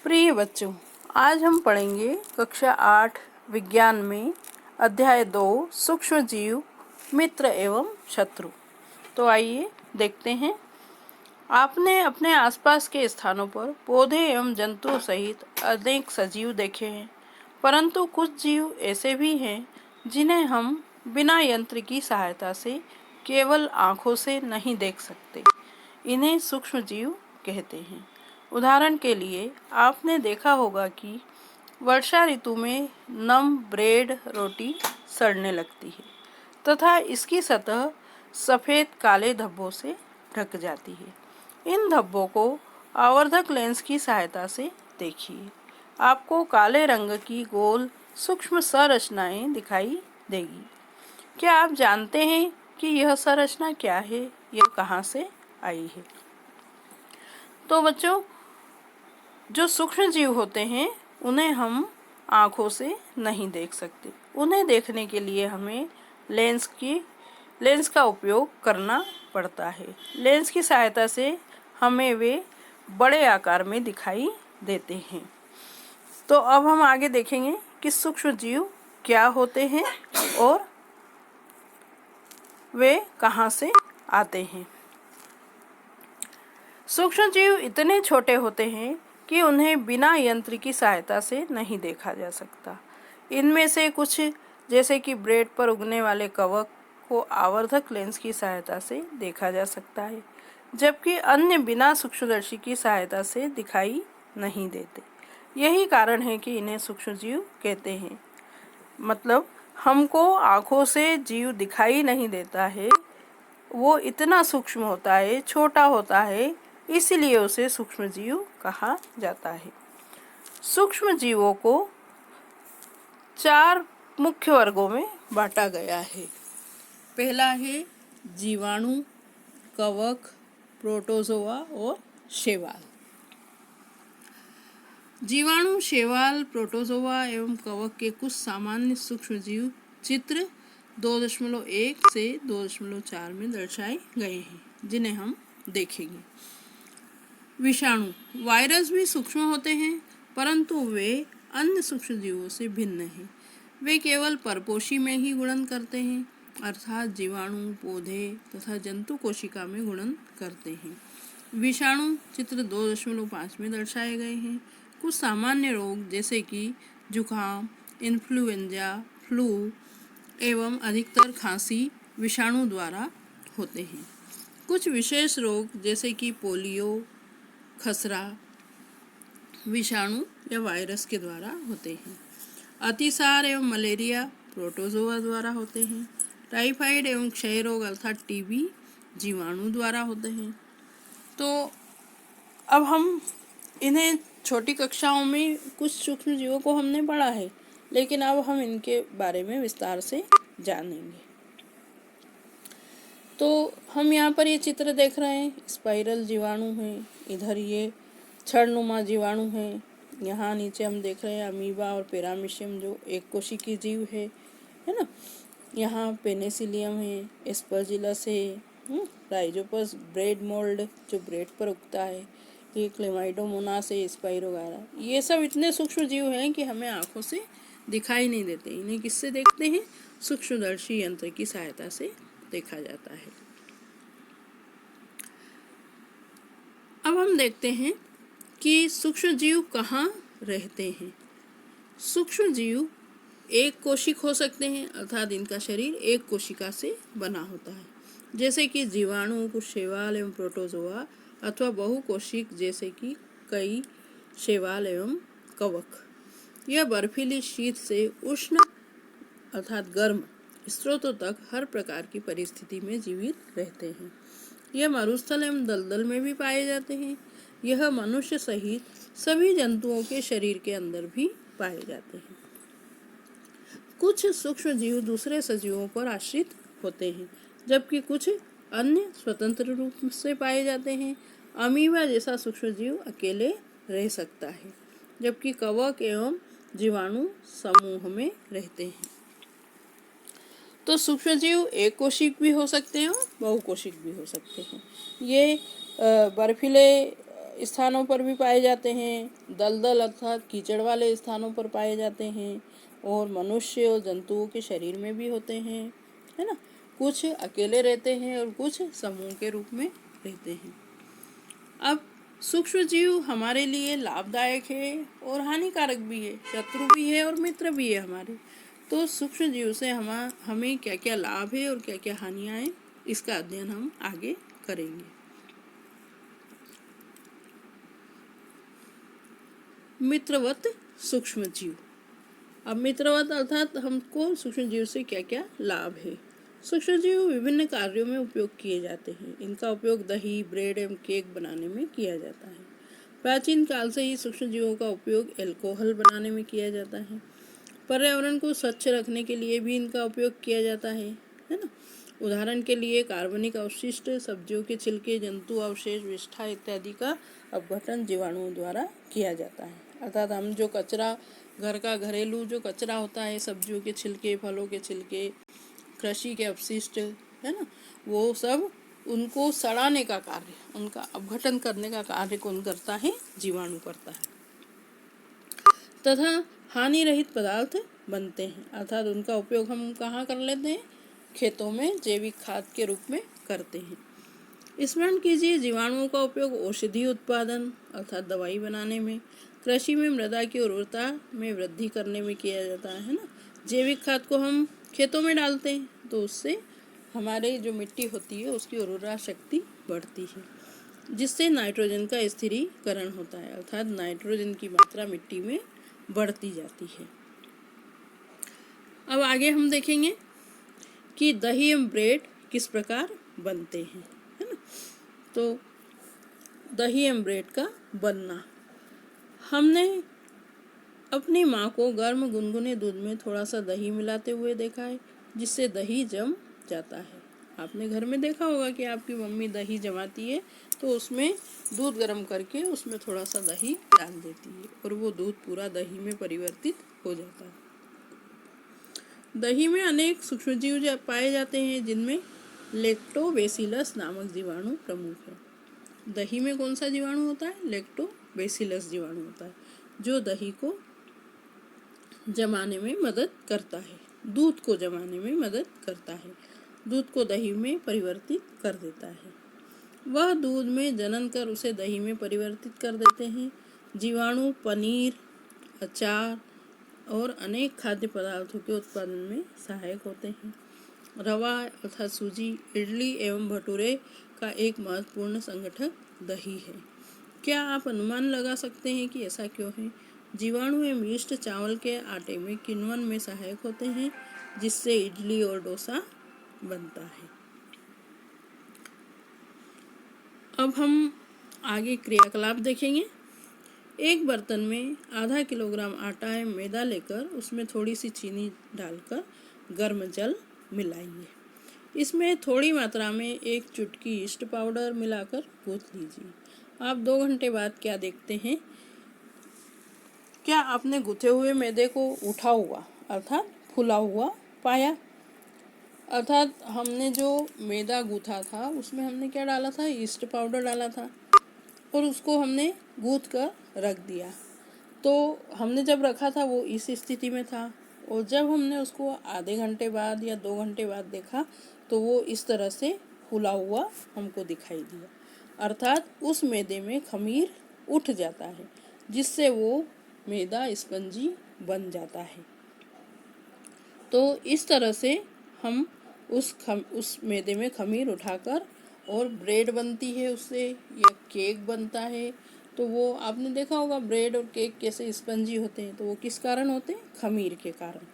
प्रिय बच्चों, आज हम पढ़ेंगे कक्षा 8 विज्ञान में अध्याय 2 सूक्ष्म जीव मित्र एवं शत्रु। तो आइए देखते हैं। आपने अपने आसपास के स्थानों पर पौधे एवं जंतुओं सहित अनेक सजीव देखे हैं, परंतु कुछ जीव ऐसे भी हैं जिन्हें हम बिना यंत्र की सहायता से केवल आँखों से नहीं देख सकते। इन्हें सूक्ष्म जीव कहते हैं। उदाहरण के लिए आपने देखा होगा कि वर्षा ऋतु में नम ब्रेड रोटी सड़ने लगती है तथा इसकी सतह सफ़ेद काले धब्बों से ढक जाती है। इन धब्बों को आवर्धक लेंस की सहायता से देखिए। आपको काले रंग की गोल सूक्ष्म संरचनाएं दिखाई देगी। क्या आप जानते हैं कि यह संरचना क्या है, यह कहाँ से आई है? तो बच्चों, जो सूक्ष्म जीव होते हैं उन्हें हम आँखों से नहीं देख सकते। उन्हें देखने के लिए हमें लेंस का उपयोग करना पड़ता है। लेंस की सहायता से हमें वे बड़े आकार में दिखाई देते हैं। तो अब हम आगे देखेंगे कि सूक्ष्म जीव क्या होते हैं और वे कहाँ से आते हैं। सूक्ष्म जीव इतने छोटे होते हैं कि उन्हें बिना यंत्र की सहायता से नहीं देखा जा सकता। इनमें से कुछ जैसे कि ब्रेड पर उगने वाले कवक को आवर्धक लेंस की सहायता से देखा जा सकता है, जबकि अन्य बिना सूक्ष्मदर्शी की सहायता से दिखाई नहीं देते। यही कारण है कि इन्हें सूक्ष्म जीव कहते हैं। मतलब हमको आँखों से जीव दिखाई नहीं देता है, वो इतना सूक्ष्म होता है, छोटा होता है, इसलिए उसे सूक्ष्म जीव कहा जाता है। सूक्ष्म जीवों को 4 मुख्य वर्गों में बांटा गया है। पहला है जीवाणु, कवक, प्रोटोजोआ और शैवाल। जीवाणु, शैवाल, प्रोटोजोआ एवं कवक के कुछ सामान्य सूक्ष्म जीव चित्र 2.1 से 2.4 में दर्शाए गए हैं, जिन्हें हम देखेंगे। विषाणु, वायरस भी सूक्ष्म होते हैं, परंतु वे अन्य सूक्ष्म जीवों से भिन्न हैं। वे केवल परपोषी में ही गुणन करते हैं, अर्थात जीवाणु, पौधे तथा जंतु कोशिका में गुणन करते हैं। विषाणु चित्र 2.5 में दर्शाए गए हैं। कुछ सामान्य रोग जैसे कि जुकाम, इन्फ्लुएंजा, फ्लू एवं अधिकतर खांसी विषाणु द्वारा होते हैं। कुछ विशेष रोग जैसे कि पोलियो, खसरा विषाणु या वायरस के द्वारा होते हैं। अतिसार एवं मलेरिया प्रोटोजोआ द्वारा होते हैं। टाइफाइड एवं क्षय रोग अर्थात टीबी जीवाणु द्वारा होते हैं। तो अब हम इन्हें छोटी कक्षाओं में कुछ सूक्ष्म जीवों को हमने पढ़ा है, लेकिन अब हम इनके बारे में विस्तार से जानेंगे। तो हम यहाँ पर ये चित्र देख रहे हैं, स्पाइरल जीवाणु हैं, इधर ये छड़नुमा जीवाणु हैं, यहाँ नीचे हम देख रहे हैं अमीबा और पैरामीशियम जो एक कोशिकीय जीव है ना। यहाँ पेनिसिलियम है, एस्परजिलस है, राइजोपस ब्रेड मोल्ड जो ब्रेड पर उगता है, ये क्लेमाइडोमोनास है, स्पाइरोगारा। ये सब इतने सूक्ष्म जीव हैं कि हमें आँखों से दिखाई नहीं देते। इन्हें किससे देखते हैं? सूक्ष्मदर्शी यंत्र की सहायता से देखा जाता है। अब हम देखते हैं कि सूक्ष्म जीव कहाँ रहते हैं। सूक्ष्म जीव एक कोशिक हो सकते हैं, अर्थात इनका शरीर एक कोशिका से बना होता है, जैसे कि जीवाणु, कुछ शैवाल एवं प्रोटोजोआ, अथवा बहुकोशिक जैसे कि कई शैवाल एवं कवक। यह बर्फीली शीत से उष्ण अर्थात गर्म स्रोतों तक हर प्रकार की परिस्थिति में जीवित रहते हैं। यह मरुस्थल एवं दलदल में भी पाए जाते हैं। यह मनुष्य सहित सभी जंतुओं के शरीर के अंदर भी पाए जाते हैं। कुछ सूक्ष्म जीव दूसरे सजीवों पर आश्रित होते हैं, जबकि कुछ अन्य स्वतंत्र रूप से पाए जाते हैं। अमीबा जैसा सूक्ष्म जीव अकेले रह सकता है, जबकि कवक एवं जीवाणु समूह में रहते हैं। तो सूक्ष्मजीव एक कोशिक भी हो सकते हैं और बहुकोशिक भी हो सकते हैं। ये बर्फीले स्थानों पर भी पाए जाते हैं, दलदल अर्थात कीचड़ वाले स्थानों पर पाए जाते हैं, और मनुष्य और जंतुओं के शरीर में भी होते हैं, है ना। कुछ अकेले रहते हैं और कुछ समूह के रूप में रहते हैं। अब सूक्ष्म जीव हमारे लिए लाभदायक है और हानिकारक भी है, शत्रु भी है और मित्र भी है हमारे। तो सूक्ष्म जीव से हमें क्या क्या लाभ है और क्या क्या हानियां हैं, इसका अध्ययन हम आगे करेंगे। मित्रवत सूक्ष्म जीव। अब मित्रवत अर्थात हमको सूक्ष्म जीव से क्या क्या लाभ है। सूक्ष्म जीव विभिन्न कार्यों में उपयोग किए जाते हैं। इनका उपयोग दही, ब्रेड एवं केक बनाने में किया जाता है। प्राचीन काल से ही सूक्ष्म जीवों का उपयोग अल्कोहल बनाने में किया जाता है। पर्यावरण को स्वच्छ रखने के लिए भी इनका उपयोग किया जाता है ना। उदाहरण के लिए कार्बनिक अवशिष्ट, सब्जियों के छिलके, जंतु अवशेष, विष्ठा इत्यादि का अपघटन जीवाणुओं द्वारा किया जाता है। अर्थात हम जो कचरा, घर का घरेलू जो कचरा होता है, सब्जियों के छिलके, फलों के छिलके, कृषि के अपशिष्ट, है ना, वो सब उनको सड़ाने का कार्य, उनका अपघटन करने का कार्य कौन करता है? जीवाणु करता है। तथा हानि रहित पदार्थ बनते हैं, अर्थात उनका उपयोग हम कहाँ कर लेते हैं? खेतों में जैविक खाद के रूप में करते हैं। स्मरण कीजिए, जीवाणुओं का उपयोग औषधि उत्पादन अर्थात दवाई बनाने में, कृषि में मृदा की उर्वरता में वृद्धि करने में किया जाता है ना। जैविक खाद को हम खेतों में डालते हैं तो उससे हमारे जो मिट्टी होती है उसकी उर्वरा शक्ति बढ़ती है, जिससे नाइट्रोजन का स्थिरीकरण होता है, अर्थात नाइट्रोजन की मात्रा मिट्टी में बढ़ती जाती है। अब आगे हम देखेंगे कि दही एवं ब्रेड किस प्रकार बनते हैं, है ना। तो दही एवं ब्रेड का बनना, हमने अपनी माँ को गर्म गुनगुने दूध में थोड़ा सा दही मिलाते हुए देखा है, जिससे दही जम जाता है। आपने घर में देखा होगा कि आपकी मम्मी दही जमाती है तो उसमें दूध गर्म करके उसमें थोड़ा सा दही डाल देती है और वो दूध पूरा दही में परिवर्तित हो जाता है। दही में अनेक सूक्ष्मजीव पाए जाते हैं, जिनमें लैक्टोबैसिलस नामक जीवाणु प्रमुख है। दही में कौन सा जीवाणु होता है? लैक्टोबैसिलस जीवाणु होता है, जो दही को जमाने में मदद करता है, दूध को जमाने में मदद करता है, दूध को दही में परिवर्तित कर देता है। वह दूध में जनन कर उसे दही में परिवर्तित कर देते हैं। जीवाणु पनीर, अचार और अनेक खाद्य पदार्थों के उत्पादन में सहायक होते हैं। रवा अर्थात सूजी, इडली एवं भटूरे का एक महत्वपूर्ण संगठक दही है। क्या आप अनुमान लगा सकते हैं कि ऐसा क्यों है? जीवाणु एवं यीस्ट चावल के आटे में किण्वन में सहायक होते हैं, जिससे इडली और डोसा बनता है। अब हम आगे क्रियाकलाप देखेंगे। एक बर्तन में आधा किलोग्राम आटा या मैदा लेकर उसमें थोड़ी सी चीनी डालकर गर्म जल मिलाइए। इसमें थोड़ी मात्रा में एक चुटकी यीस्ट पाउडर मिलाकर गूंथ लीजिए। आप 2 घंटे बाद क्या देखते हैं? क्या आपने गूथे हुए मैदे को उठा हुआ अर्थात फूला हुआ पाया? अर्थात हमने जो मैदा गूथा था उसमें हमने क्या डाला था? यीस्ट पाउडर डाला था और उसको हमने गूंथ कर रख दिया। तो हमने जब रखा था वो इस स्थिति में था, और जब हमने उसको आधे घंटे बाद या 2 घंटे बाद देखा तो वो इस तरह से फूला हुआ हमको दिखाई दिया। अर्थात उस मैदे में खमीर उठ जाता है, जिससे वो मैदा स्पंजी बन जाता है। तो इस तरह से हम उस मैदे में खमीर उठाकर और ब्रेड बनती है उससे, या केक बनता है। तो वो आपने देखा होगा ब्रेड और केक कैसे स्पंजी होते हैं, तो वो किस कारण होते हैं? खमीर के कारण।